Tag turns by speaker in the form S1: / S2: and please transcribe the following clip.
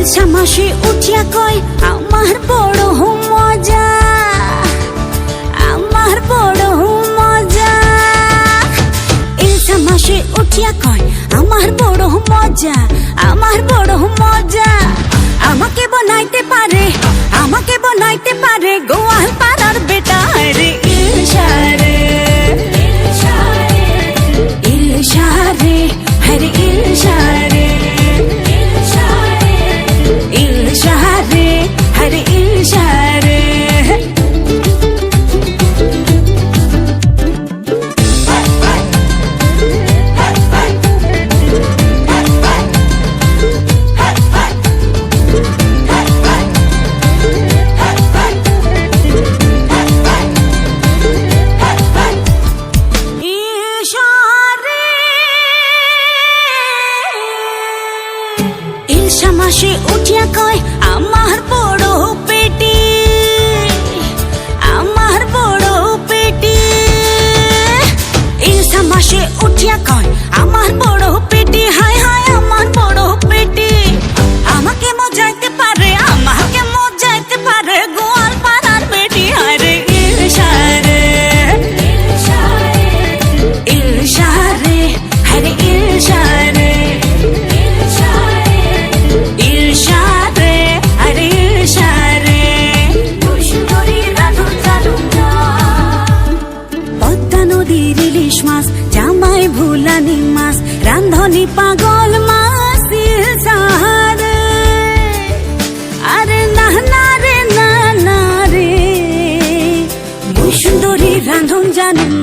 S1: ইলশা মাসে উঠিয়া কয় আমার বড় মজা, আমার বড় মজা। ইলশা মাসে উঠিয়া কয় আমার বড় মজা, আমার বড় মজা। আমাকে বানাইতে পারে, আমাকে বানাইতে পারে গোয়াল পাড়ার বেটা রে ইলশা রে, ইলশা রে, হরে ইলশা রে, ইলশা রে, হরে ইলশা রে। ইলশা মাসে উঠিয়া কয় আমার বড় পেটি, আমার বড় পেটি। ইলশা মাসে উঠিয়া কয় আমার বড় পেটি, হায় হায় আমার বড় পেটি। আমাকে মজাইতে পারে, আমাকে মজাইতে পারে গোয়াল পাড়ার বেটি হায় রে ইলশা রে, ইলশা রে, হরে ইলশা রে, ইলশা রে, হরে ইলশা রে। পদ্মা নদীর ইলিশ মাছ, জামাই ভুলানি মাছ, রান্ধনি পাগল মাছ ইলশা রে। আরে না না রে, না না রে, সুন্দরী রান্ধন জানুন